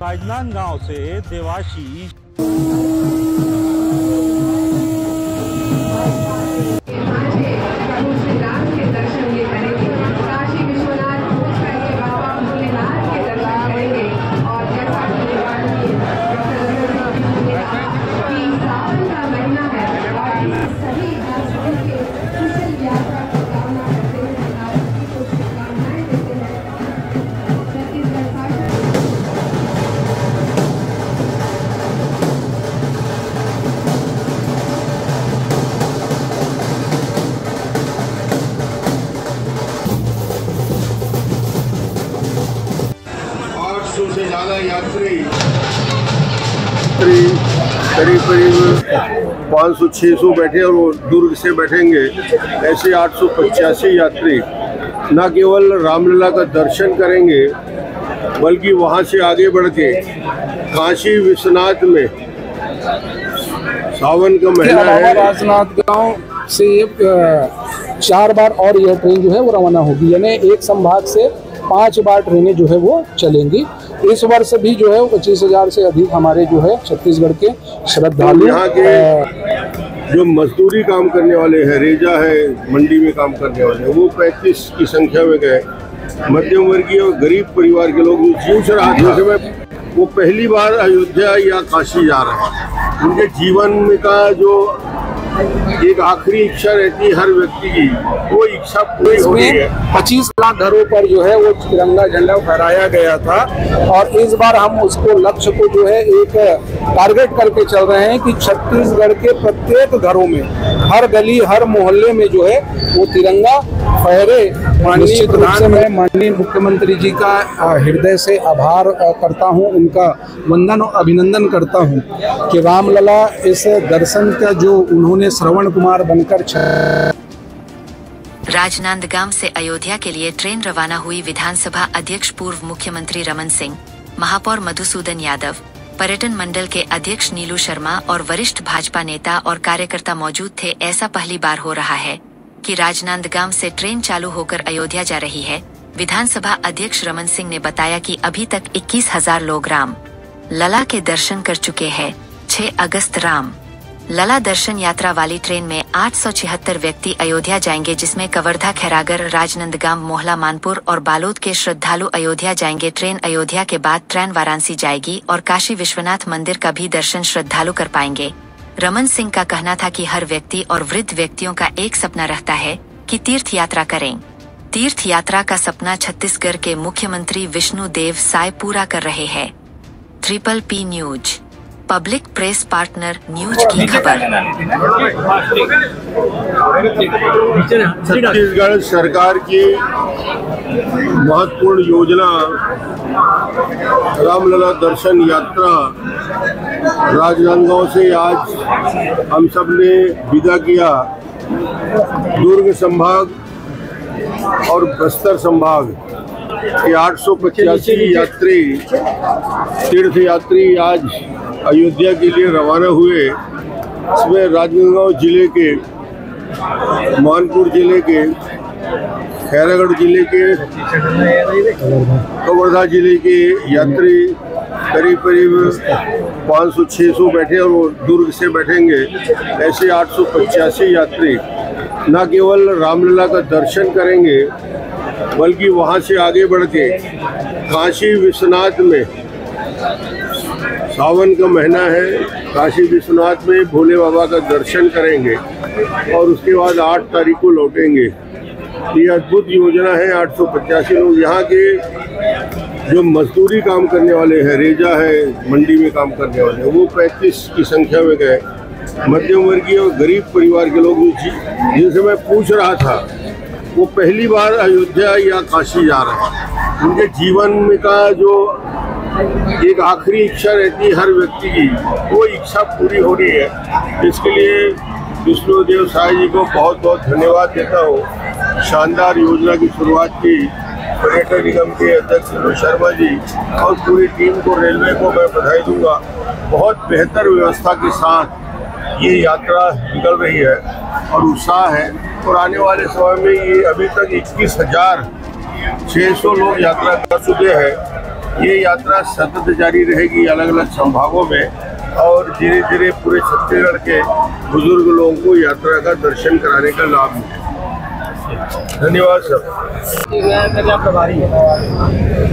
राजनांदगांव से देवाशीष। से ज़्यादा यात्री करीब 500-600 बैठे और वो दुर्ग से बैठेंगे। ऐसे 885 यात्री न केवल रामलला का दर्शन करेंगे बल्कि वहाँ से आगे बढ़ के काशी विश्वनाथ में सावन का महीना है। राजनांदगांव से 4 बार और यह ट्रेन जो है वो रवाना होगी, यानी एक संभाग से 5 बार ट्रेनें जो है वो चलेंगी। इस वर्ष भी जो है 25,000 से अधिक हमारे जो है छत्तीसगढ़ के श्रद्धालु यहाँ के जो मजदूरी काम करने वाले हैं, रेजा है, मंडी में काम करने वाले हैं, वो 35 की संख्या में गए। मध्यम वर्गीय और गरीब परिवार के लोग पूछ रहा था वो पहली बार अयोध्या या काशी जा रहे हैं। उनके जीवन का जो एक आखिरी इच्छा रहती है हर व्यक्ति की, वो इच्छा पूरी हो रही है। 25 लाख घरों पर जो है वो तिरंगा झंडा फहराया गया था और इस बार हम उसको लक्ष्य को जो है एक टारगेट करके चल रहे हैं कि छत्तीसगढ़ के प्रत्येक घरों में, हर गली हर मोहल्ले में जो है वो तिरंगा फहरे। निश्चित रूप से मैं माननीय मुख्यमंत्री जी का हृदय से आभार करता हूं, उनका वंदन और अभिनंदन करता हूं कि रामलला इस दर्शन का जो उन्होंने श्रवण कुमार बनकर राजनांदगांव से अयोध्या के लिए ट्रेन रवाना हुई। विधानसभा अध्यक्ष पूर्व मुख्यमंत्री रमन सिंह, महापौर मधुसूदन यादव, पर्यटन मंडल के अध्यक्ष नीलू शर्मा और वरिष्ठ भाजपा नेता और कार्यकर्ता मौजूद थे। ऐसा पहली बार हो रहा है कि राजनांदगांव से ट्रेन चालू होकर अयोध्या जा रही है। विधानसभा अध्यक्ष रमन सिंह ने बताया कि अभी तक 21,000 लोग राम लला के दर्शन कर चुके हैं। 6 अगस्त राम लला दर्शन यात्रा वाली ट्रेन में 876 व्यक्ति अयोध्या जाएंगे, जिसमें कवर्धा, खैरागढ़, राजनांदगांव, मोहला, मानपुर और बालोद के श्रद्धालु अयोध्या जाएंगे। ट्रेन अयोध्या के बाद ट्रेन वाराणसी जाएगी और काशी विश्वनाथ मंदिर का भी दर्शन श्रद्धालु कर पाएंगे। रमन सिंह का कहना था कि हर व्यक्ति और वृद्ध व्यक्तियों का एक सपना रहता है कि तीर्थ यात्रा करें। तीर्थ यात्रा का सपना छत्तीसगढ़ के मुख्यमंत्री विष्णु देव साय पूरा कर रहे हैं। PPP news, public press partner news की खबर। छत्तीसगढ़ सरकार की महत्वपूर्ण योजना रामलला दर्शन यात्रा राजनांदगांव से आज हम सब ने विदा किया। दुर्ग संभाग और बस्तर संभाग के 885 यात्री, तीर्थ यात्री आज अयोध्या के लिए रवाना हुए। इसमें राजनांदगांव जिले के, मानपुर जिले के, खैरागढ़ जिले के, कवर्धा जिले के यात्री करीब 500-600 बैठे और वो दुर्ग से बैठेंगे। ऐसे 885 यात्री न केवल रामलला का दर्शन करेंगे बल्कि वहाँ से आगे बढ़ के काशी विश्वनाथ में, सावन का महीना है, काशी विश्वनाथ में भोले बाबा का दर्शन करेंगे और उसके बाद 8 तारीख को लौटेंगे। ये अद्भुत योजना है। 885 लोग यहाँ के जो मजदूरी काम करने वाले हैं, रेजा है, मंडी में काम करने वाले हैं, वो 35 की संख्या में गए। मध्यम वर्गीय और गरीब परिवार के लोग जिनसे मैं पूछ रहा था वो पहली बार अयोध्या या काशी जा रहे हैं। उनके जीवन का जो एक आखिरी इच्छा रहती है हर व्यक्ति की, वो इच्छा पूरी हो रही है। इसके लिए विष्णुदेव साय जी को बहुत बहुत धन्यवाद देता हूँ। शानदार योजना की शुरुआत की पर्यटन निगम के अध्यक्ष नीलू शर्मा जी और पूरी टीम को, रेलवे को मैं बधाई दूंगा। बहुत बेहतर व्यवस्था के साथ ये यात्रा निकल रही है और उत्साह है। और आने वाले समय में ये अभी तक 21,600 लोग यात्रा कर चुके हैं। ये यात्रा सतत जारी रहेगी अलग अलग संभागों में, और धीरे धीरे पूरे छत्तीसगढ़ के बुजुर्ग लोगों को यात्रा का दर्शन कराने का लाभ मिले। धन्यवाद सर।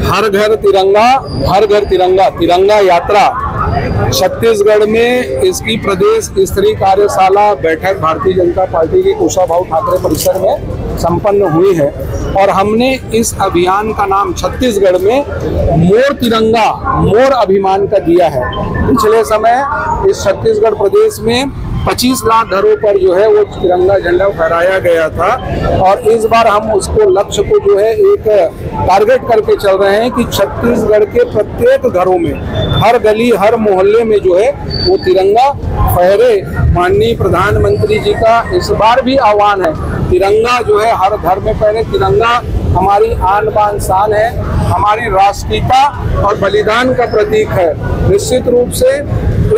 हर घर तिरंगा तिरंगा यात्रा छत्तीसगढ़ में इसकी प्रदेश स्तरीय कार्यशाला बैठक भारतीय जनता पार्टी के कुशाभाऊ ठाकरे परिसर में संपन्न हुई है, और हमने इस अभियान का नाम छत्तीसगढ़ में मोर तिरंगा मोर अभिमान का दिया है। पिछले समय इस छत्तीसगढ़ प्रदेश में 25 लाख घरों पर जो है वो तिरंगा झंडा फहराया गया था, और इस बार हम उसको लक्ष्य को जो है एक टारगेट करके चल रहे हैं कि छत्तीसगढ़ के प्रत्येक घरों में, हर गली हर मोहल्ले में जो है वो तिरंगा फहरे। माननीय प्रधानमंत्री जी का इस बार भी आह्वान है, तिरंगा जो है हर घर में फहरे। तिरंगा हमारी आन बान शान है, हमारी राष्ट्रीयता और बलिदान का प्रतीक है। निश्चित रूप से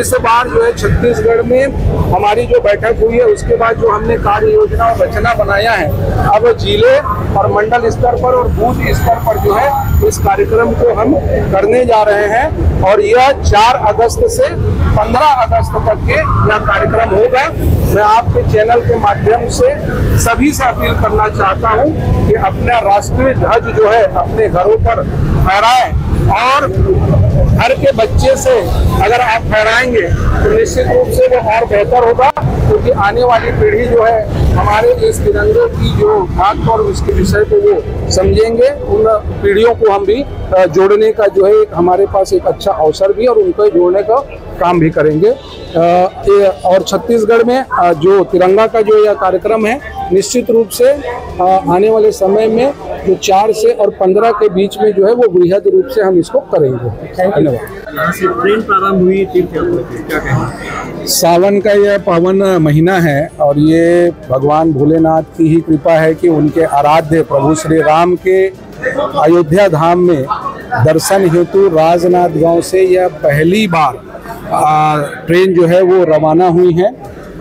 इस बार जो है छत्तीसगढ़ में हमारी जो बैठक हुई है उसके बाद जो हमने कार्य योजना और रचना बनाया है, अब जिले और मंडल स्तर पर और बूथ स्तर पर जो है इस कार्यक्रम को हम करने जा रहे हैं, और यह 4 अगस्त से 15 अगस्त तक के यह कार्यक्रम होगा। मैं आपके चैनल के माध्यम से सभी से अपील करना चाहता हूं कि अपना राष्ट्रीय ध्वज जो है अपने घरों पर फहराएं, और घर के बच्चे से अगर आप फहराएंगे तो निश्चित रूप से वो और बेहतर होगा, क्योंकि आने वाली पीढ़ी जो है हमारे इस तिरंगे की जो बात और उसके विषय को वो समझेंगे। उन पीढ़ियों को हम भी जोड़ने का जो है हमारे पास एक अच्छा अवसर भी, और उनको जोड़ने का काम भी करेंगे। और छत्तीसगढ़ में जो तिरंगा का जो यह कार्यक्रम है, निश्चित रूप से आने वाले समय में जो 4 से और 15 के बीच में जो है वो बृहद रूप से हम इसको करेंगे। धन्यवाद। ट्रेन प्रारंभ हुई तीर्थ यात्रा की, क्या कहेंगे? सावन का यह पावन महीना है, और ये भगवान भोलेनाथ की ही कृपा है कि उनके आराध्य प्रभु श्री राम के अयोध्या धाम में दर्शन हेतु राजनांदगांव से यह पहली बार ट्रेन जो है वो रवाना हुई है।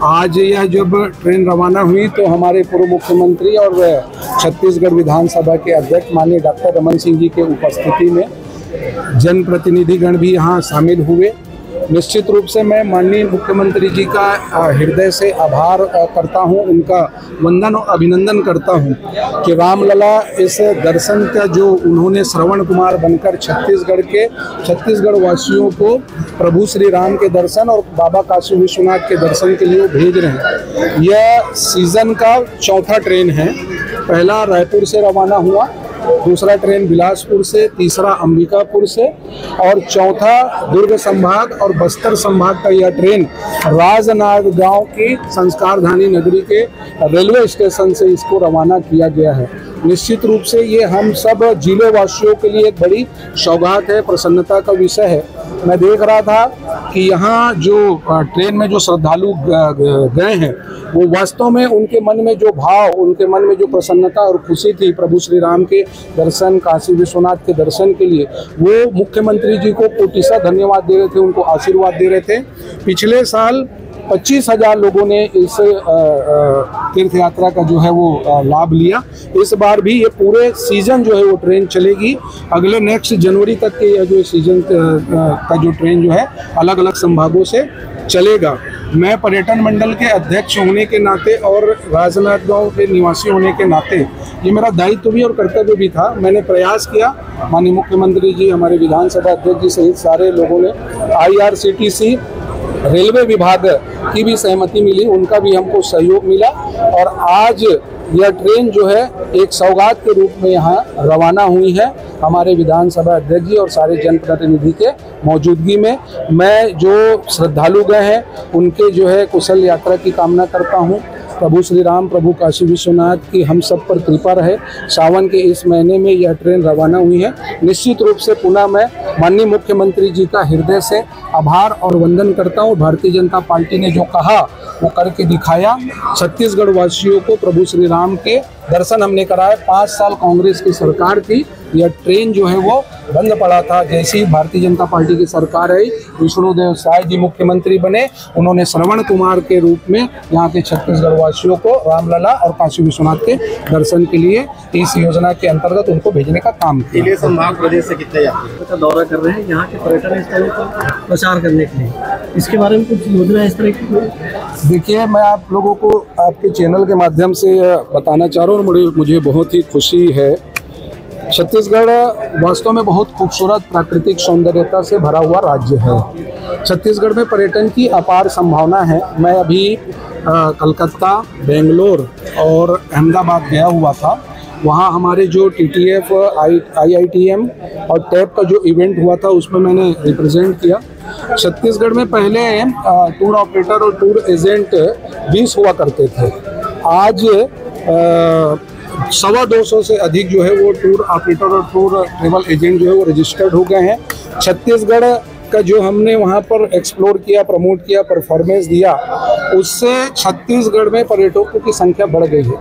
आज यह जब ट्रेन रवाना हुई तो हमारे पूर्व मुख्यमंत्री और छत्तीसगढ़ विधानसभा के अध्यक्ष माननीय डॉक्टर रमन सिंह जी के उपस्थिति में जनप्रतिनिधिगण भी यहाँ शामिल हुए। निश्चित रूप से मैं माननीय मुख्यमंत्री जी का हृदय से आभार करता हूं, उनका वंदन और अभिनंदन करता हूं कि रामलला इस दर्शन का जो उन्होंने श्रवण कुमार बनकर छत्तीसगढ़ वासियों को प्रभु श्री राम के दर्शन और बाबा काशी विश्वनाथ के दर्शन के लिए भेज रहे हैं। यह सीजन का चौथा ट्रेन है। पहला रायपुर से रवाना हुआ, दूसरा ट्रेन बिलासपुर से, तीसरा अंबिकापुर से, और चौथा दुर्ग संभाग और बस्तर संभाग का यह ट्रेन राजनांदगांव की संस्कारधानी नगरी के रेलवे स्टेशन से इसको रवाना किया गया है। निश्चित रूप से ये हम सब जिले वासियों के लिए एक बड़ी सौगात है, प्रसन्नता का विषय है। मैं देख रहा था कि यहाँ जो ट्रेन में जो श्रद्धालु गए हैं वो वास्तव में उनके मन में जो भाव, उनके मन में जो प्रसन्नता और खुशी थी प्रभु श्री राम के दर्शन, काशी विश्वनाथ के दर्शन के लिए, वो मुख्यमंत्री जी को कोटिसा धन्यवाद दे रहे थे, उनको आशीर्वाद दे रहे थे। पिछले साल 25,000 लोगों ने इस तीर्थ यात्रा का जो है वो लाभ लिया। इस बार भी ये पूरे सीजन जो है वो ट्रेन चलेगी। अगले नेक्स्ट जनवरी तक के यह जो सीजन का जो ट्रेन जो है अलग अलग संभागों से चलेगा। मैं पर्यटन मंडल के अध्यक्ष होने के नाते और राजनांदगांव के निवासी होने के नाते ये मेरा दायित्व भी और कर्तव्य भी था। मैंने प्रयास किया, माननीय मुख्यमंत्री जी, हमारे विधानसभा अध्यक्ष जी सहित सारे लोगों ने, IRCTC रेलवे विभाग की भी सहमति मिली, उनका भी हमको सहयोग मिला, और आज यह ट्रेन जो है एक सौगात के रूप में यहाँ रवाना हुई है हमारे विधानसभा अध्यक्ष जी और सारे जनप्रतिनिधि के मौजूदगी में। मैं जो श्रद्धालु गए हैं उनके जो है कुशल यात्रा की कामना करता हूँ। प्रभु श्री राम, प्रभु काशी विश्वनाथ की हम सब पर कृपा रहे। सावन के इस महीने में यह ट्रेन रवाना हुई है। निश्चित रूप से पुनः मैं माननीय मुख्यमंत्री जी का हृदय से आभार और वंदन करता हूँ। भारतीय जनता पार्टी ने जो कहा वो करके दिखाया। छत्तीसगढ़ वासियों को प्रभु श्री राम के दर्शन हमने कराए। 5 साल कांग्रेस की सरकार थी, यह ट्रेन जो है वो बंद पड़ा था। जैसे ही भारतीय जनता पार्टी की सरकार आई, विष्णुदेव साय जी मुख्यमंत्री बने, उन्होंने श्रवण कुमार के रूप में यहाँ के छत्तीसगढ़ वासियों को रामलला और काशी विश्वनाथ के दर्शन के लिए इस योजना के अंतर्गत उनको भेजने का काम किया। संभाग प्रदेश से कितने यात्री का दौरा कर रहे हैं यहाँ के पर्यटन स्थलों पर प्रचार करने के लिए, इसके बारे में कुछ योजना इस तरह की? देखिए, मैं आप लोगों को आपके चैनल के माध्यम से बताना चाह रहा हूँ, मुझे बहुत ही खुशी है। छत्तीसगढ़ वास्तव में बहुत खूबसूरत प्राकृतिक सौंदर्यता से भरा हुआ राज्य है। छत्तीसगढ़ में पर्यटन की अपार संभावना है। मैं अभी कलकत्ता, बेंगलोर और अहमदाबाद गया हुआ था। वहाँ हमारे जो TTF, IITM और टैप का जो इवेंट हुआ था उसमें मैंने रिप्रेजेंट किया। छत्तीसगढ़ में पहले टूर ऑपरेटर और टूर एजेंट 20 हुआ करते थे। आज 250 से अधिक जो है वो टूर ऑपरेटर और टूर ट्रेवल एजेंट जो है वो रजिस्टर्ड हो गए हैं। छत्तीसगढ़ का जो हमने वहाँ पर एक्सप्लोर किया, प्रमोट किया, परफॉर्मेंस दिया, उससे छत्तीसगढ़ में पर्यटकों की संख्या बढ़ गई है।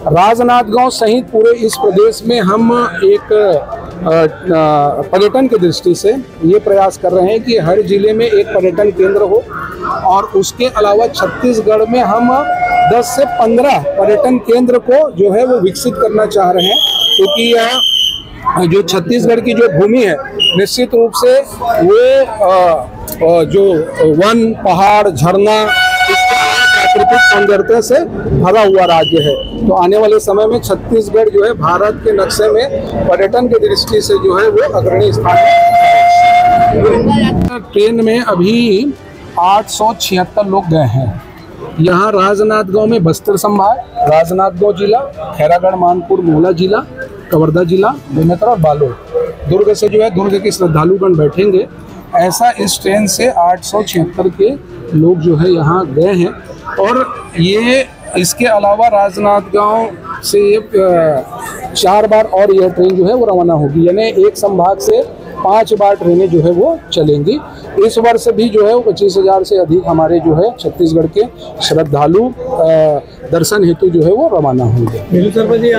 राजनांदगांव सहित पूरे इस प्रदेश में हम एक पर्यटन की दृष्टि से ये प्रयास कर रहे हैं कि हर जिले में एक पर्यटन केंद्र हो, और उसके अलावा छत्तीसगढ़ में हम 10 से 15 पर्यटन केंद्र को जो है वो विकसित करना चाह रहे हैं, क्योंकि यह जो छत्तीसगढ़ की जो भूमि है निश्चित रूप से वो जो वन, पहाड़, झरना, प्राकृतिक सौंदर्यता से भरा हुआ राज्य है। तो आने वाले समय में छत्तीसगढ़ जो है भारत के नक्शे में पर्यटन की दृष्टि से जो है वो अग्रणी स्थान है। ट्रेन में अभी 876 लोग गए हैं। यहाँ राजनांदगांव में बस्तर संभाग, राजनांदगांव जिला, खैरागढ़, मानपुर, मोला जिला, कवर्धा जिला, बेमेतरा और बालोद, दुर्ग से जो है दुर्ग के श्रद्धालुगण बैठेंगे। ऐसा इस ट्रेन से 876 के लोग जो है यहाँ गए हैं। और ये इसके अलावा राजनांदगांव से 4 बार और यह ट्रेन जो है वो रवाना होगी, यानी एक संभाग से 5 बार ट्रेनें जो है वो चलेंगी। इस वर्ष भी जो है 25,000 से अधिक हमारे जो है छत्तीसगढ़ के श्रद्धालु दर्शन हेतु जो है वो रवाना होंगे।